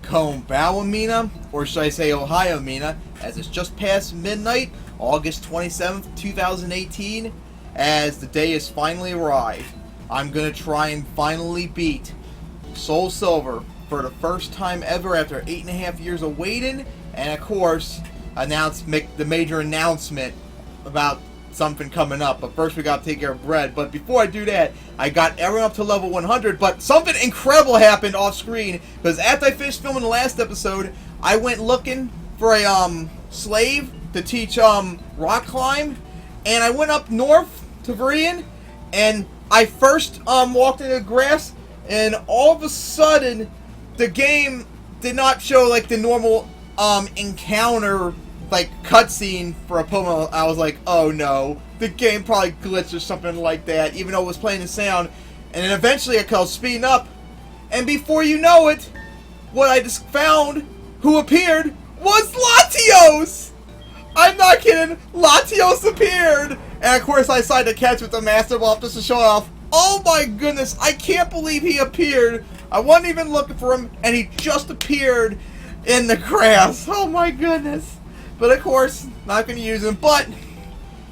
Kombawamina, or should I say Ohio Mina, as it's just past midnight, August 27th, 2018, as the day has finally arrived. I'm going to try and finally beat SoulSilver for the first time ever after 8.5 years of waiting, and of course, make the major announcement about something coming up. But first we got to take care of bread. But before I do that, I got everyone up to level 100, but something incredible happened off screen, because after I finished filming the last episode, I went looking for a slave to teach rock climb, and I went up north to Verian, and I first walked into the grass, and all of a sudden the game did not show like the normal encounter like cutscene for a Pokemon. I was like, oh no, the game probably glitched or something like that, even though it was playing the sound. And then eventually I called speeding up, and before you know it, what I just found who appeared was Latios! I'm not kidding, Latios appeared! And of course I decided to catch with the Master Ball just to show off. Oh my goodness, I can't believe he appeared. I wasn't even looking for him, and he just appeared in the grass. Oh my goodness. But of course, not going to use him. But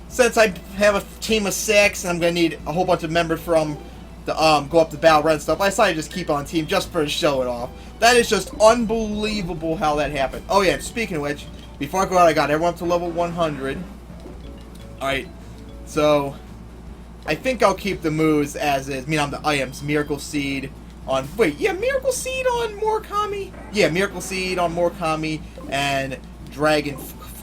since I have a team of 6 and I'm going to need a whole bunch of members from the go up to Battle Red and stuff, I decided to just keep on team just for to show it off. That is just unbelievable how that happened. Oh yeah, and speaking of which, before I go out, I got everyone up to level 100. Alright, so I think I'll keep the moves as is. I mean, the items. Miracle Seed on... Wait, yeah, Miracle Seed on Murakami? Yeah, Miracle Seed on Murakami, and Dragon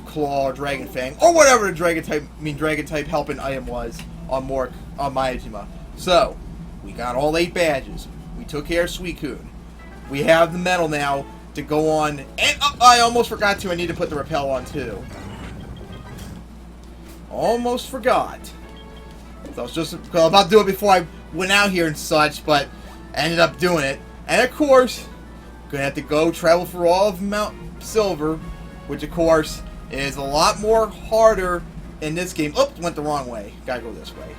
Claw, Dragon Fang, or whatever the Dragon type helping item was on Mayajima. So, we got all 8 badges. We took care of Suicune. We have the medal now to go on, and I almost forgot to. I need to put the repel on too. Almost forgot. So I was just about to do it before I went out here and such, but I ended up doing it. And of course, gonna have to go travel through all of Mount Silver, which of course is a lot more harder in this game. Oops, went the wrong way. Gotta go this way.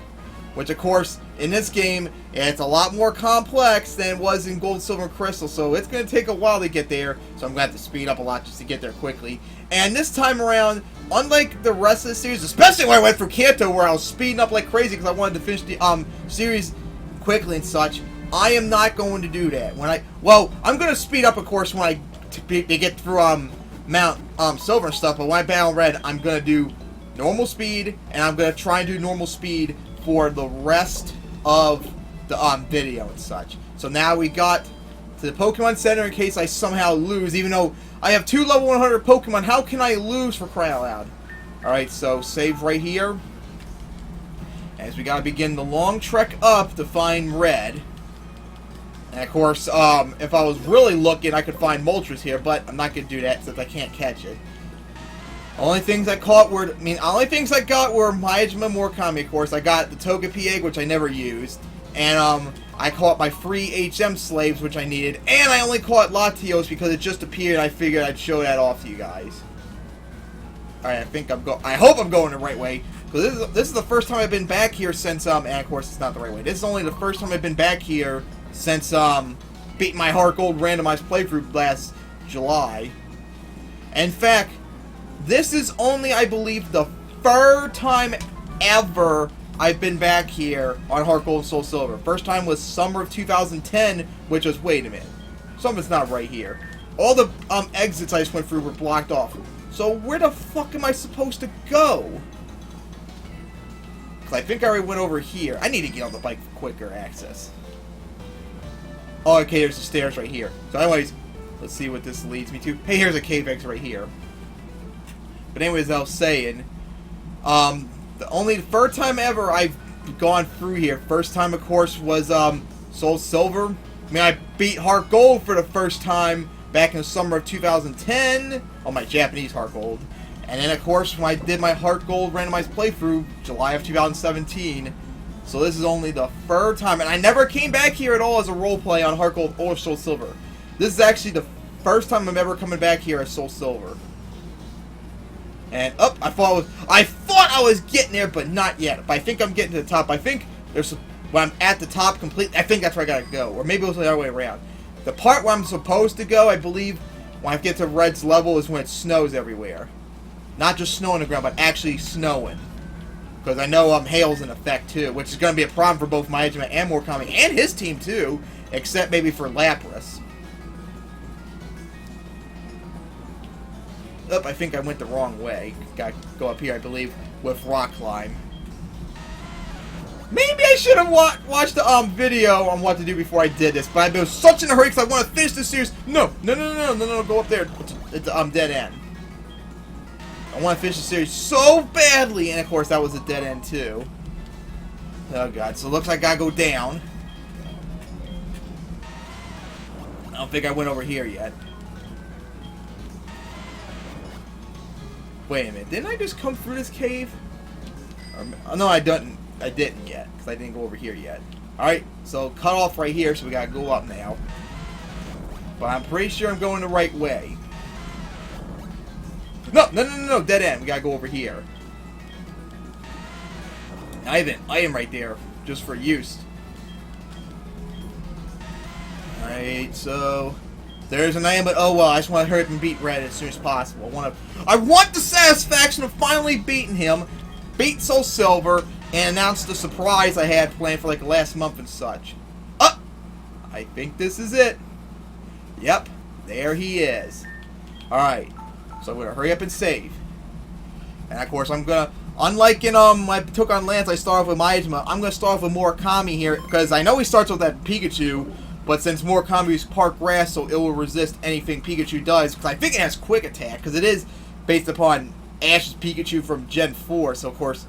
Which of course, in this game, it's a lot more complex than it was in Gold, Silver, and Crystal. So it's gonna take a while to get there. So I'm gonna have to speed up a lot just to get there quickly. And this time around, unlike the rest of the series, especially when I went through Kanto where I was speeding up like crazy because I wanted to finish the series quickly and such, I am not going to do that. I'm gonna speed up, of course, when I get through Mount Silver and stuff, but when I battle Red, I'm going to do normal speed, and I'm going to try and do normal speed for the rest of the video and such. So now we got to the Pokemon Center in case I somehow lose, even though I have 2 level 100 Pokemon. How can I lose, for crying out loud? Alright, so save right here. As we got to begin the long trek up to find Red. And of course, if I was really looking, I could find Moltres here, but I'm not going to do that since I can't catch it. Only things I got were Mayajima and Murakami, of course. I got the Togepi egg, which I never used. And I caught my free HM slaves, which I needed. And I only caught Latios because it just appeared. I figured I'd show that off to you guys. Alright, I hope I'm going the right way. Because this is the first time I've been back here since, and of course it's not the right way. This is only the first time I've been back here since beating my Heart Gold randomized playthrough last July. In fact, this is only, I believe, the 3rd time ever I've been back here on Heart Gold and Soul Silver. First time was summer of 2010, which was, wait a minute, something's not right here. All the exits I just went through were blocked off. So where the fuck am I supposed to go? Because I think I already went over here. I need to get on the bike for quicker access. Oh, okay, there's the stairs right here. So anyways, let's see what this leads me to. Hey, here's a cave exit right here. But anyways, I was saying, the only 3rd time ever I've gone through here. First time, of course, was SoulSilver. I mean, I beat Heart Gold for the first time back in the summer of 2010 on my Japanese Heart Gold. And then, of course, when I did my Heart Gold randomized playthrough, July of 2017. So this is only the 3rd time, and I never came back here at all as a roleplay on Heart Gold or SoulSilver. This is actually the first time I'm ever coming back here as SoulSilver. And I thought I was getting there, but not yet. But I think I'm getting to the top. I think when I'm at the top completely, I think that's where I gotta go, or maybe it was the other way around. The part where I'm supposed to go, I believe, when I get to Red's level is when it snows everywhere. Not just snow on the ground, but actually snowing. Because I know hail's in effect too, which is going to be a problem for both Majima and Murakami, and his team too, except maybe for Lapras. Oh, I think I went the wrong way. Gotta go up here, I believe, with Rock Climb. Maybe I should have watched the video on what to do before I did this, but I've been such in a hurry because I want to finish this series. No, go up there. It's dead end. I want to finish the series so badly, and of course that was a dead end too. Oh god, so it looks like I gotta go down. I don't think I went over here yet. Wait a minute, didn't I just come through this cave? No, I didn't yet, because I didn't go over here yet. Alright, so cut off right here, so we gotta go up now. But I'm pretty sure I'm going the right way. No, dead end. We gotta go over here. I have an item right there, just for use. Alright, so there's an item, but oh well, I just want to hurry up and beat Red as soon as possible. I want the satisfaction of finally beating him, beat SoulSilver, and announce the surprise I had planned for like the last month and such. I think this is it. Yep, there he is. Alright. So I'm gonna hurry up and save. And of course I'm gonna, unlike in when I took on Lance, I start off with Majima. I'm gonna start off with Murakami here because I know he starts with that Pikachu, but since Murakami is part grass, so it will resist anything Pikachu does. Because I think it has quick attack, because it is based upon Ash's Pikachu from Gen 4. So of course,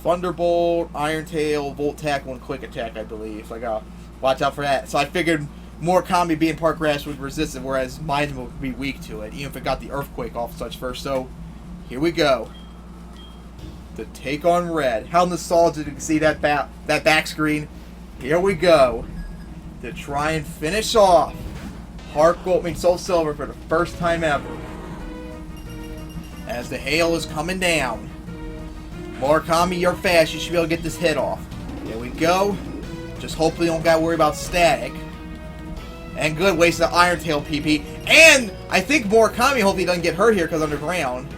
Thunderbolt, Iron Tail, Volt Tackle, and Quick Attack, I believe. So I gotta watch out for that. So I figured Murakami being part grass would resist it, whereas Majima would be weak to it, even if it got the Earthquake off such first. So, here we go. To take on Red. How nostalgic to see that back screen. Here we go. To try and finish off SoulSilver for the first time ever. As the hail is coming down. Murakami, you're fast. You should be able to get this hit off. There we go. Just hopefully don't gotta worry about static. And good, waste of Iron Tail PP. And I think Murakami hopefully doesn't get hurt here because underground.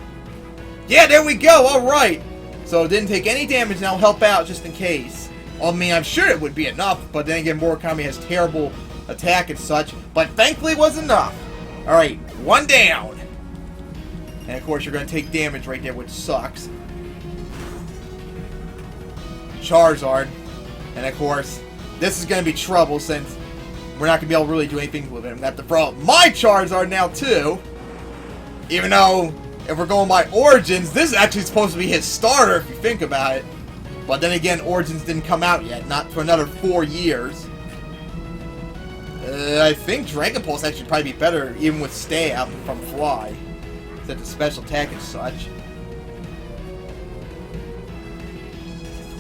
Yeah, there we go. Alright. So it didn't take any damage, and I'll help out just in case. I mean, I'm sure it would be enough, but then again, Murakami has terrible attack and such. But thankfully it was enough. Alright, one down. And of course, you're going to take damage right there, which sucks. Charizard. And of course, this is going to be trouble since we're not going to be able to really do anything with him. I'm going to have to throw out my Charizard now, too. Even though, if we're going by Origins, this is actually supposed to be his starter, if you think about it. But then again, Origins didn't come out yet. Not for another 4 years. I think Dragon Pulse actually probably be better, even with Stab from Fly. Such a special attack and such.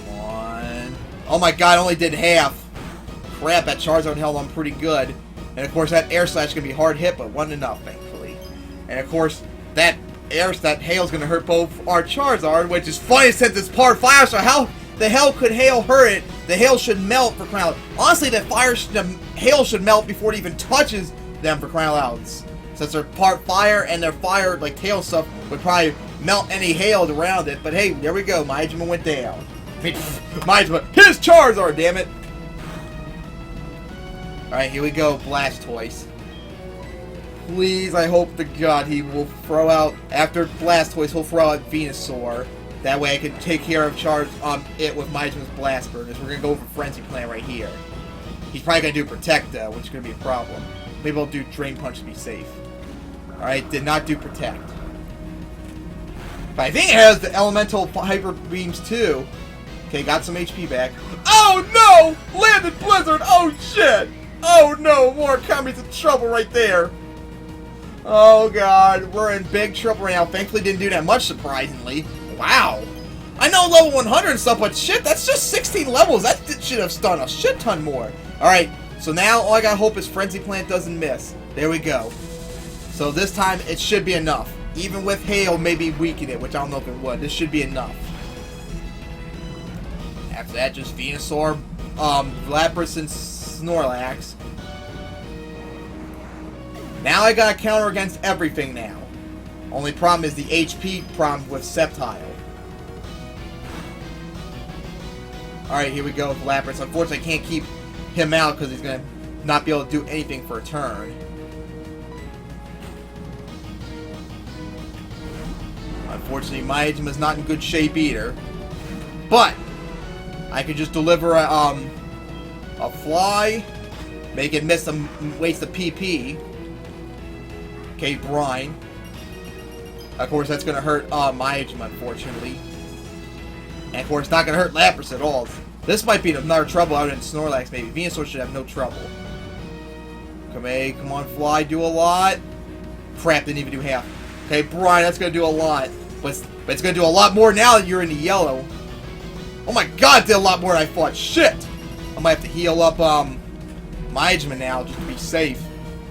Come on. Oh my god, I only did half. Crap, that Charizard held on pretty good. And of course, that Air Slash is going to be hard hit, but wasn't enough, thankfully. And of course, that hail is going to hurt both our Charizard, which is funny since it's part fire, so how the hell could hail hurt it? The hail should melt for crying out loud. Honestly, the hail should melt before it even touches them for crying out loud. Since they're part fire and their fire, like tail stuff, would probably melt any hail around it. But hey, there we go. Majima went down. I mean, Majima, his Charizard, damn it! Alright, here we go, Blastoise. Please, I hope to God he will throw out, after Blastoise, he'll throw out Venusaur. That way I can take care of it with Majima's Blast Burn, as we're going to go over Frenzy Plant right here. He's probably going to do Protect, though, which is going to be a problem. Maybe I'll do Drain Punch to be safe. Alright, did not do Protect. But I think it has the Elemental Hyper Beams, too. Okay, got some HP back. Oh, no! Landed Blizzard! Oh, shit! Oh, no! Murakami's in trouble right there. Oh, God. We're in big trouble right now. Thankfully, didn't do that much, surprisingly. Wow. I know level 100 and stuff, but shit, that's just 16 levels. That should have done a shit ton more. Alright, so now all I gotta hope is Frenzy Plant doesn't miss. There we go. So this time, it should be enough. Even with Hail maybe weaken it, which I don't know if it would. This should be enough. After that, just Venusaur, Lapras, and Snorlax. Now I got a counter against everything now. Only problem is the HP problem with Sceptile. Alright, here we go with Lapras. Unfortunately, I can't keep him out because he's going to not be able to do anything for a turn. Unfortunately, my Agent is not in good shape either. But I could just deliver a fly, make it miss some, waste of PP. Okay, Brine. Of course, that's going to hurt my Agent, unfortunately. And of course, not going to hurt Lapras at all. This might be another trouble out in Snorlax, maybe. Venusaur should have no trouble. Come on, Fly, do a lot. Crap, didn't even do half. Okay, Brine, that's going to do a lot. But it's going to do a lot more now that you're in the yellow. Oh my god, it did a lot more than I thought. Shit! I might have to heal up my Agent now just to be safe.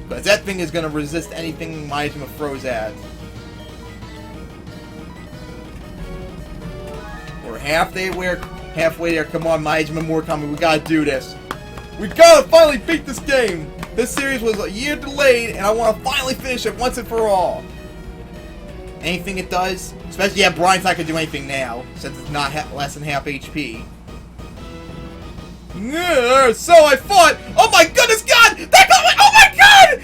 Because that thing is going to resist anything my Agent throws at. We're halfway there. Come on, my Agent more coming. We gotta do this. We gotta finally beat this game. This series was a year delayed, and I want to finally finish it once and for all. Anything it does, especially Brian's not gonna do anything now since it's not less than half HP. Yeah, so I thought. Oh my goodness, God! That got me! Oh my God!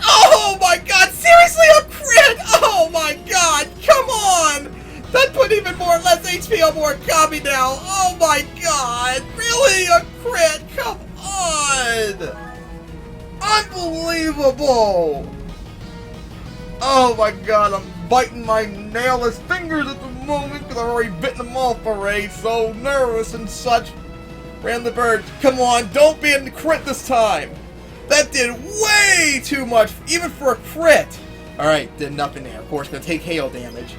Oh my God! Seriously, a crit! Oh my God! Come on! That put even more less HP on Murakami now. Oh my god. Really? A crit? Come on. Unbelievable. Oh my god. I'm biting my nailless fingers at the moment because I've already bitten them off already. So nervous and such. Ran the bird. Come on. Don't be in the crit this time. That did way too much. Even for a crit. Alright. Did nothing there. Of course, going to take hail damage.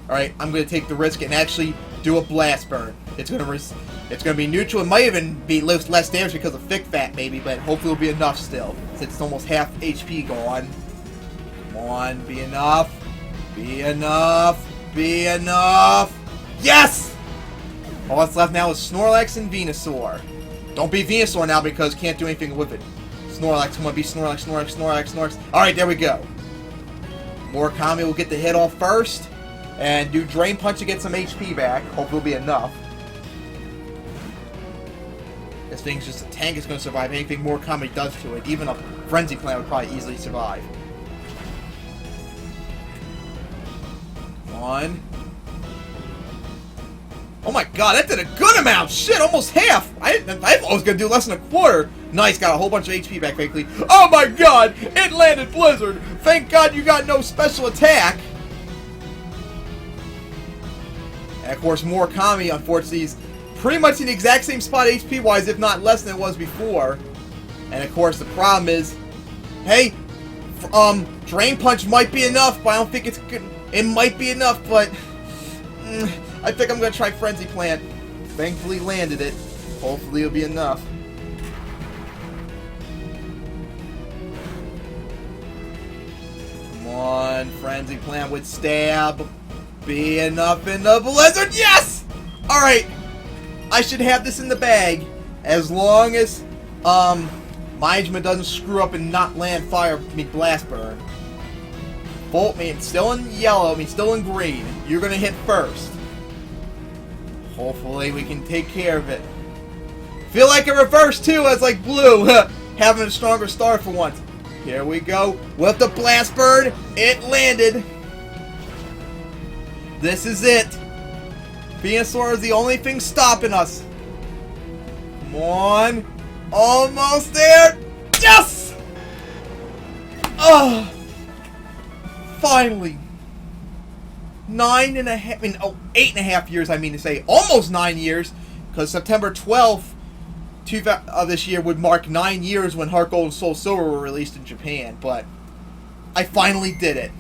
Alright, I'm going to take the risk and actually do a Blast Burn. It's going to be neutral. It might even be less damage because of Thick Fat, maybe, but hopefully it'll be enough still, since it's almost half HP gone. Come on, be enough. Be enough. Be enough. Yes! All that's left now is Snorlax and Venusaur. Don't be Venusaur now because can't do anything with it. Snorlax, come on, be Snorlax, Snorlax, Snorlax, Snorlax. Alright, there we go. Murakami will get the hit off first. And do Drain Punch to get some HP back. Hopefully it'll be enough. This thing's just a tank. It's going to survive anything Murakami does to it. Even a Frenzy Plant would probably easily survive. Come on. Oh my god, that did a good amount! Shit, almost half! I thought I was going to do less than a quarter. Nice, got a whole bunch of HP back quickly. Oh my god! It landed Blizzard! Thank god you got no special attack! And of course, Murakami, unfortunately, is pretty much in the exact same spot HP-wise, if not less than it was before. And of course, the problem is, hey, Drain Punch might be enough, but I don't think it's good. It might be enough, but I think I'm gonna try Frenzy Plant. Thankfully, landed it. Hopefully, it'll be enough. Come on, Frenzy Plant with Stab. Be enough in the Blizzard. Yes! Alright. I should have this in the bag. As long as Majima doesn't screw up and not land Blast Burn. Bolt me, still in yellow, still in green. You're gonna hit first. Hopefully we can take care of it. Feel like a reverse too, as like blue. Having a stronger start for once. Here we go. With the Blast Burn. It landed. This is it. Venusaur is the only thing stopping us. Come on. Almost there. Yes! Oh. Finally. 8.5 years, I mean to say. Almost 9 years. Because September 12th of this year would mark 9 years when Heart Gold and Soul Silver were released in Japan. But I finally did it.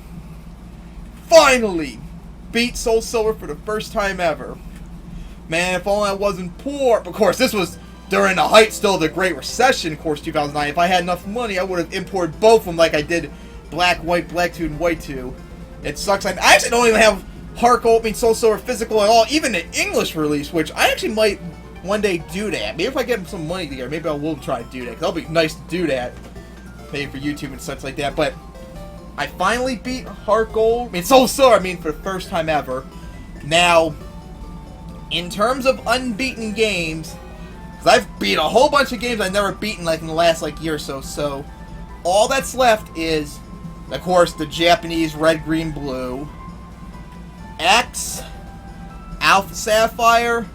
Finally! Beat Soul Silver for the first time ever. Man, if only I wasn't poor. Of course, this was during the height still of the Great Recession, of course, 2009. If I had enough money, I would have imported both of them like I did Black, White, Black 2, and White 2. It sucks. I actually don't even have Heart Gold, Soul Silver physical at all. Even the English release, which I actually might one day do that. Maybe if I get some money together, maybe I will try to do that. Because that'll be nice to do that. Pay for YouTube and such like that. But I finally beat Heart Gold. I mean, SoulSilver, I mean, for the first time ever. Now, in terms of unbeaten games, because I've beat a whole bunch of games I've never beaten like in the last like year or so. So, all that's left is, of course, the Japanese Red, Green, Blue, X, Alpha Sapphire,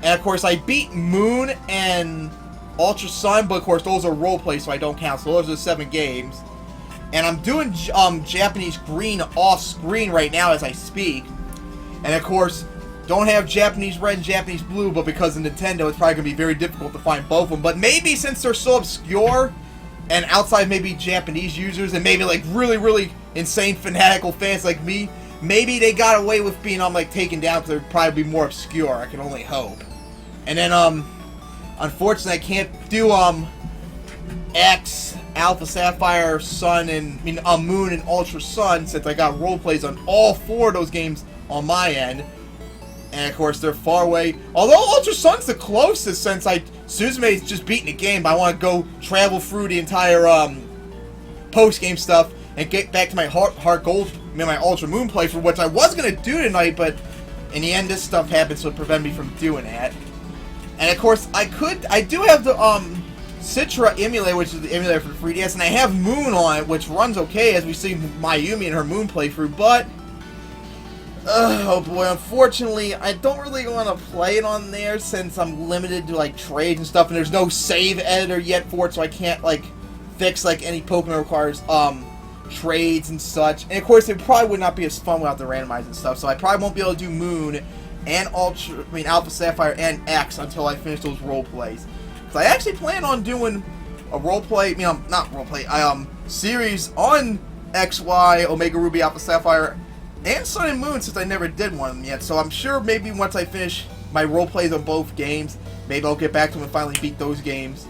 and of course I beat Moon and Ultra Sun, but of course those are roleplay, so I don't count. So those are the 7 games. And I'm doing Japanese Green off screen right now as I speak. And of course, don't have Japanese Red and Japanese Blue, but because of Nintendo, it's probably going to be very difficult to find both of them. But maybe since they're so obscure, and outside maybe Japanese users, and maybe like really, really insane fanatical fans like me, maybe they got away with being like taken down because they'd probably be more obscure. I can only hope. And then unfortunately I can't do X, Alpha Sapphire, Sun, and Moon and Ultra Sun, since I got roleplays on all 4 of those games on my end. And of course they're far away. Although Ultra Sun's the closest, since Suzume's just beating the game, but I want to go travel through the entire post-game stuff and get back to my Heart Gold, my Ultra Moon playthrough, which I was gonna do tonight, but in the end this stuff happened, so it prevented me from doing that. And of course I do have the Citra emulator, which is the emulator for the 3DS, and I have Moon on it, which runs okay as we see Mayumi and her Moon playthrough, but oh boy, unfortunately, I don't really want to play it on there since I'm limited to like trades and stuff, and there's no save editor yet for it, so I can't like fix like any Pokemon requires trades and such. And of course, it probably would not be as fun without the randomized and stuff, so I probably won't be able to do Moon and Alpha Sapphire and X until I finish those role plays. So I actually plan on doing a roleplay, not roleplay, series on XY, Omega Ruby, Alpha Sapphire, and Sun and Moon, since I never did one of them yet. So I'm sure maybe once I finish my roleplays on both games, maybe I'll get back to them and finally beat those games.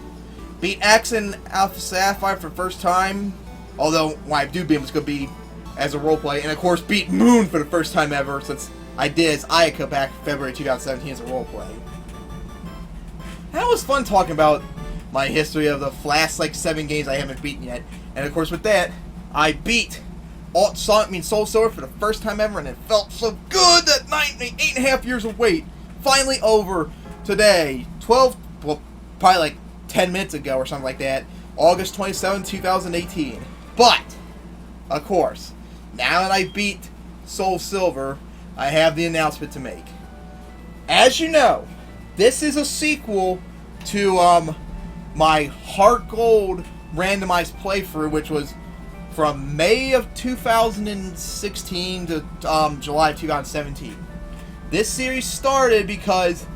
Beat X and Alpha Sapphire for the first time, although when I do beat them, it's going to be as a roleplay. And of course, beat Moon for the first time ever, since I did as Ayaka back February 2017 as a roleplay. That was fun talking about my history of the last like 7 games I haven't beaten yet. And of course with that, I beat SoulSilver for the first time ever, and it felt so good that 8.5 years of wait finally over today. Probably like 10 minutes ago or something like that. August 27, 2018. But, of course, now that I beat SoulSilver, I have the announcement to make. As you know, this is a sequel to my Heart Gold randomized playthrough, which was from May of 2016 to July of 2017. This series started because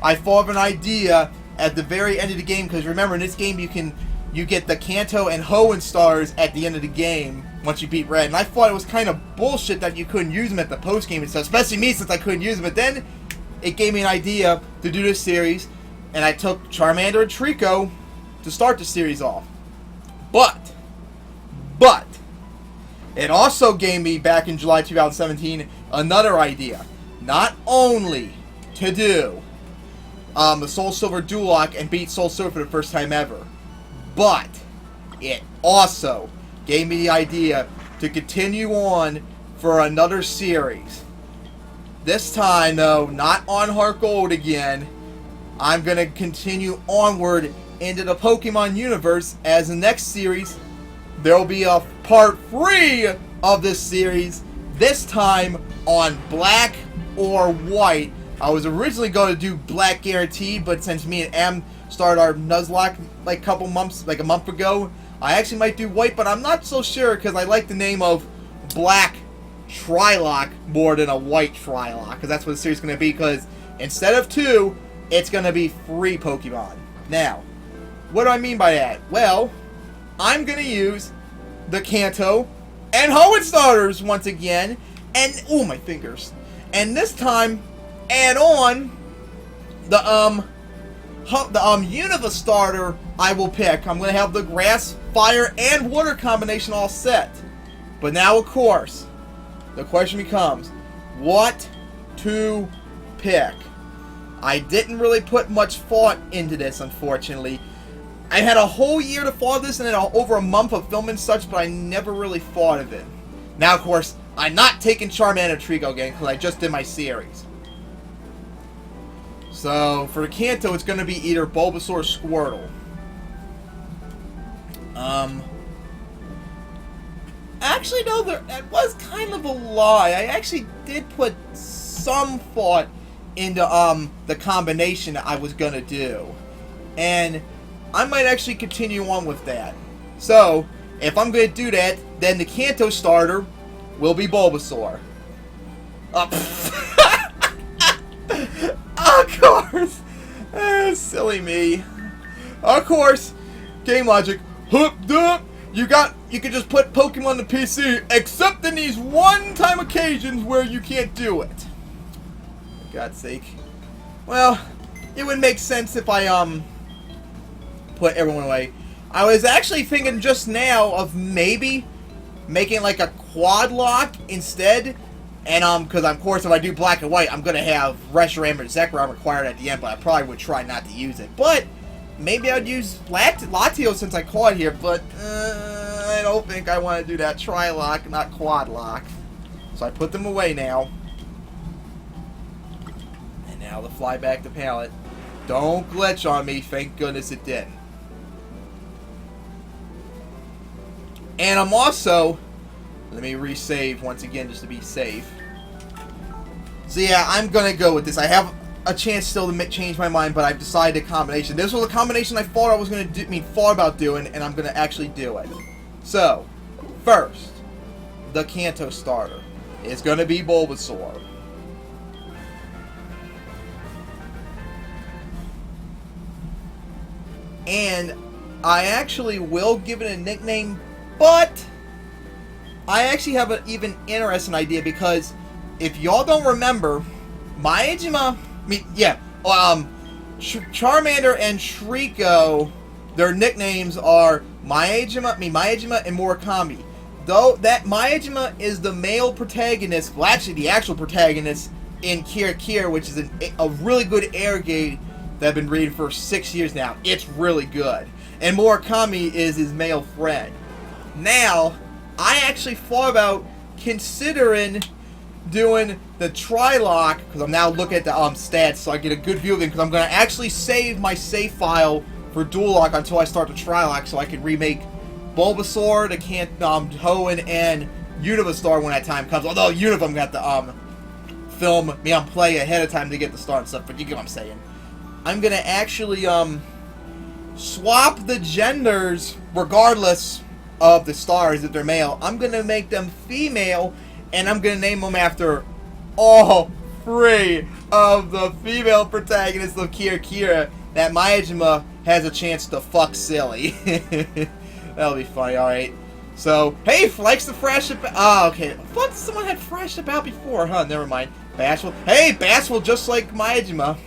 I thought of an idea at the very end of the game, because remember in this game you get the Kanto and Hoenn stars at the end of the game once you beat Red, and I thought it was kind of bullshit that you couldn't use them at the post game and stuff, especially me since I couldn't use them. But then it gave me an idea to do this series, and I took Charmander and Trico to start the series off. But it also gave me, back in July 2017, another idea. Not only to do the SoulSilver Doulocke and beat SoulSilver for the first time ever, but it also gave me the idea to continue on for another series. This time, though, not on Heart Gold again. I'm going to continue onward into the Pokemon universe, as the next series, there will be a part 3 of this series, this time on Black or White. I was originally going to do Black guaranteed, but since me and Em started our Nuzlocke like a month ago, I actually might do White, but I'm not so sure because I like the name of Black Trilocke more than a White Trilocke, because that's what the series is going to be, because instead of 2, it's going to be 3 Pokemon. Now, what do I mean by that? Well, I'm going to use the Kanto and Hoenn starters once again, and, ooh, my fingers. And this time, add on the Unova starter I will pick. I'm going to have the Grass, Fire, and Water combination all set. But now, of course, the question becomes, what to pick? I didn't really put much thought into this, unfortunately. I had a whole year to thought of this and then over a month of filming and such, but I never really thought of it. Now, of course, I'm not taking Charmander Trico again because I just did my series. So, for the Kanto, it's going to be either Bulbasaur or Squirtle. Actually, no, that was kind of a lie. I actually did put some thought into the combination that I was going to do. And I might actually continue on with that. So, if I'm going to do that, then the Kanto starter will be Bulbasaur. Of course! Silly me. Of course, game logic. You can just put Pokemon on the PC, except in these one-time occasions where you can't do it. For God's sake. Well, it would make sense if I, put everyone away. I was actually thinking just now of maybe making like a quad lock instead. And, because of course if I do black and white, I'm going to have Reshiram or Zekrom required at the end, but I probably would try not to use it. But, maybe I would use Latio since I caught here, but, I don't think I want to do that tri-lock, not quad lock. So I put them away now. And now to fly back to palette. Don't glitch on me, thank goodness it didn't. And I'm also, let me resave once again just to be safe. So yeah, I'm gonna go with this. I have a chance still to change my mind, but I've decided a combination. This was a combination I thought I was gonna do, thought about doing, and I'm gonna actually do it. So, first, the Kanto starter is gonna be Bulbasaur. And I actually will give it a nickname, but I actually have an even interesting idea because if y'all don't remember, Charmander and Trico, their nicknames are Maejima and Murakami. Though that Maejima is the male protagonist, well actually the actual protagonist in Kira, which is a really good air gate that I've been reading for 6 years now. It's really good. And Murakami is his male friend. Now, I actually thought about considering doing the tri-lock, because I'm now looking at the stats so I get a good view of them, because I'm going to actually save my save file for Doulocke until I start the tri-lock so I can remake Bulbasaur, the Hoenn, and Univastar when that time comes. Although Univam got the film me on play ahead of time to get the start and stuff, but you get what I'm saying. I'm going to actually swap the genders regardless of the stars if they're male. I'm going to make them female, and I'm going to name them after all 3 of the female protagonists of Kira that Maejima has a chance to fuck silly. That'll be funny, alright. So, hey, likes to thrash about. Oh, okay. I thought someone had thrashed about before, huh? Never mind. Bashful. Hey, Bashful, just like Maejima.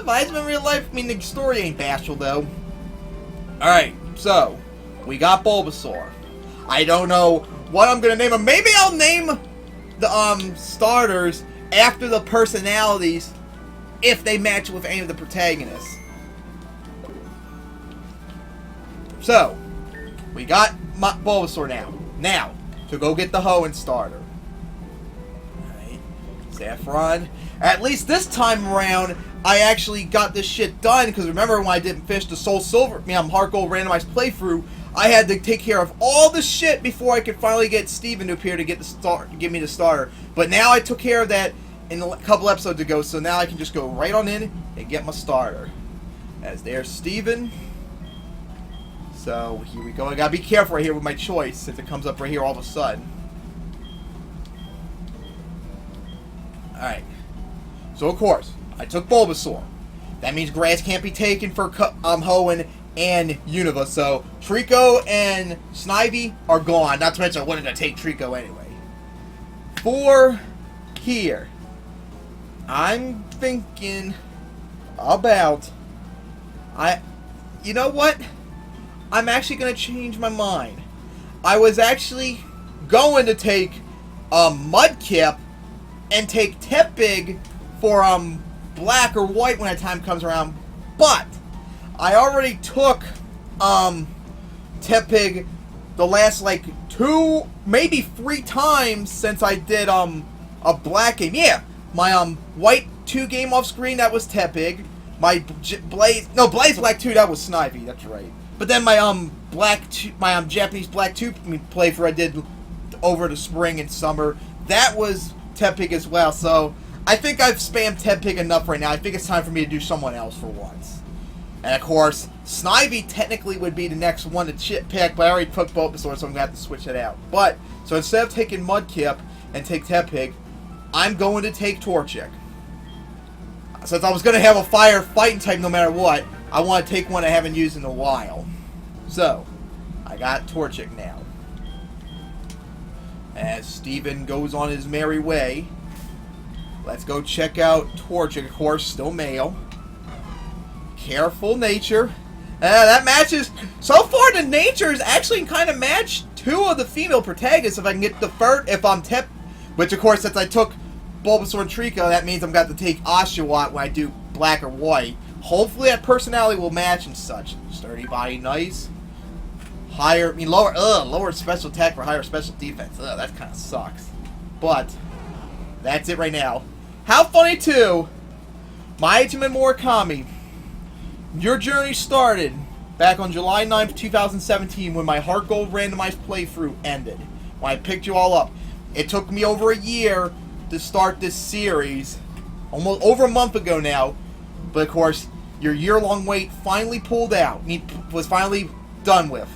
Maejima in real life, I mean, the story ain't Bashful, though. Alright, so, we got Bulbasaur. I don't know what I'm gonna name him. Maybe I'll name the, starters after the personalities if they match with any of the protagonists. So, we got Bulbasaur now. Now, to go get the Hoenn starter. Alright, Saffron. At least this time around, I actually got this shit done, because remember when I didn't finish the SoulSilver, Heart Gold randomized playthrough, I had to take care of all the shit before I could finally get Steven to appear to get the give me the starter. But now I took care of that in a couple episodes ago, so now I can just go right on in and get my starter. As there's Steven. So here we go. I gotta be careful right here with my choice since it comes up right here all of a sudden. Alright. So of course, I took Bulbasaur. That means grass can't be taken for Hoenn and Unova. So Trico and Snivy are gone. Not to mention I wasn't gonna take Trico anyway. For here, I'm thinking about you know what? I'm actually gonna change my mind. I was actually going to take Mudkip and take Tepig for black or white when that time comes around. But I already took Tepig the last like 2, maybe 3 times since I did a black game. Yeah, my white 2 game off screen, that was Tepig. My Blaze Black 2, that was Snivy, that's right. But then my black 2, my Japanese Black 2 playthrough I did over the spring and summer, that was Tepig as well. So I think I've spammed Tepig enough right now. I think it's time for me to do someone else for once. And of course, Snivy technically would be the next one to pick, but I already took Bulbasaur, so I'm going to have to switch it out. But, so instead of taking Mudkip and take Tepig, I'm going to take Torchic. Since I was going to have a fire fighting type no matter what, I want to take one I haven't used in a while. So, I got Torchic now. As Steven goes on his merry way, let's go check out Torchic, of course, still male. Careful nature. That matches. So far, the nature is actually kind of matched 2 of the female protagonists. If I can get the third, if I'm which of course, since I took Bulbasaur and Trico, that means I'm going to have to take Oshawott when I do black or white. Hopefully, that personality will match and such. Sturdy body, nice. Higher, lower special attack for higher special defense. That kind of sucks. But that's it right now. How funny too. Maijima Murakami. Your journey started back on July 9th, 2017 when my Heart Gold randomized playthrough ended. When I picked you all up. It took me over a year to start this series. Almost over a month ago now. But of course, your year-long wait finally pulled out. Was finally done with.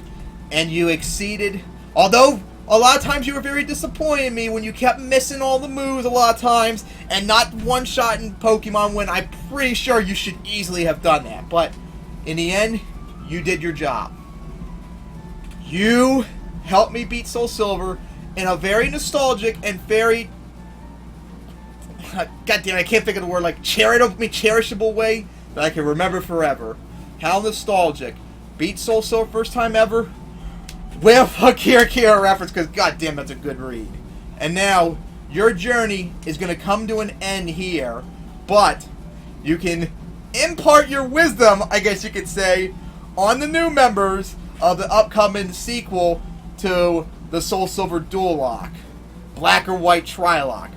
And you exceeded. Although, a lot of times you were very disappointed in me when you kept missing all the moves a lot of times and not one-shotting Pokemon when I'm pretty sure you should easily have done that. But in the end, you did your job. You helped me beat SoulSilver in a very nostalgic and very... God damn, I can't think of the word, like cherishable way that I can remember forever. How nostalgic. Beat SoulSilver first time ever. Well, fuck Kira reference, because goddamn, that's a good read. And now, your journey is going to come to an end here, but you can impart your wisdom, I guess you could say, on the new members of the upcoming sequel to the SoulSilver Doulocke, Black or White Trilocke.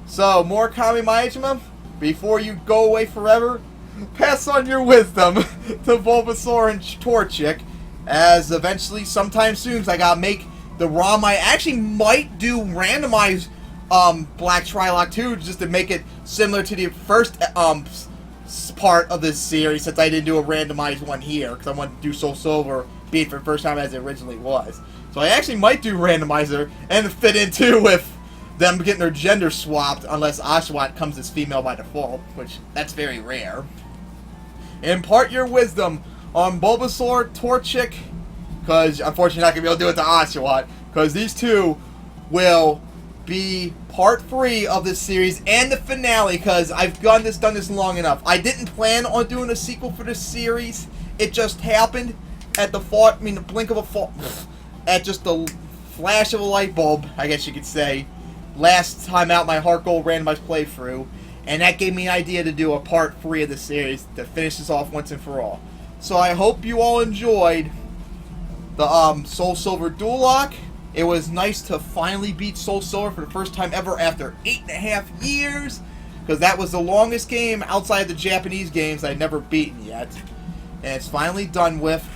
So, Murakami Maijima, before you go away forever, pass on your wisdom to Bulbasaur and Torchic. As eventually, sometime soon, I gotta make the ROM. I actually might do randomized Black Trilocke 2 just to make it similar to the first part of this series, since I didn't do a randomized one here, because I wanted to do SoulSilver beat for the first time as it originally was. So I actually might do randomizer and fit in too with them getting their gender swapped, unless Oshawott comes as female by default, which that's very rare. Impart your wisdom on Bulbasaur, Torchic, because unfortunately I'm not going to be able to do it to Oshawott, because these two will be part 3 of this series and the finale, because I've done this long enough. I didn't plan on doing a sequel for this series. It just happened at the blink of a at just the flash of a light bulb, I guess you could say, last time out my Heart Gold randomized playthrough, and that gave me an idea to do a part 3 of the series to finish this off once and for all. So I hope you all enjoyed the SoulSilver Doulocke. It was nice to finally beat SoulSilver for the first time ever after 8.5 years, because that was the longest game outside of the Japanese games I'd never beaten yet. And it's finally done with.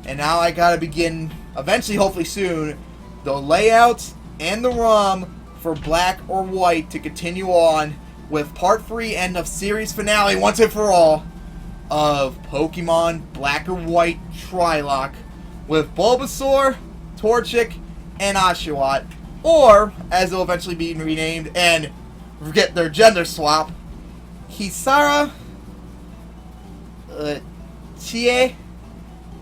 And now I gotta begin, eventually, hopefully soon, the layouts and the ROM for Black or White to continue on with part 3 and the series finale once and for all of Pokemon Black or White Trilocke with Bulbasaur, Torchic, and Oshawott, or, as they'll eventually be renamed and get their gender swap, Kisara, Chie,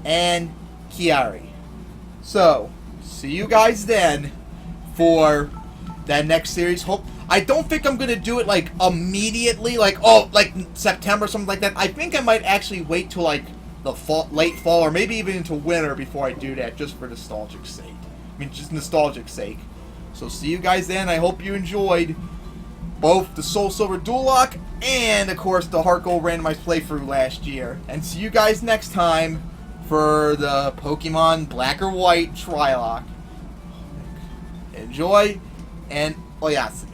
and Kiari. So, see you guys then for that next series. I don't think I'm gonna do it like immediately, like September or something like that. I think I might actually wait till like the late fall, or maybe even into winter before I do that, just for nostalgic sake. Just nostalgic sake. So see you guys then. I hope you enjoyed. both the SoulSilver Doulocke and, of course, the Heart Gold randomized playthrough last year. And see you guys next time for the Pokemon Black or White Trilocke. Enjoy, and, oh yes,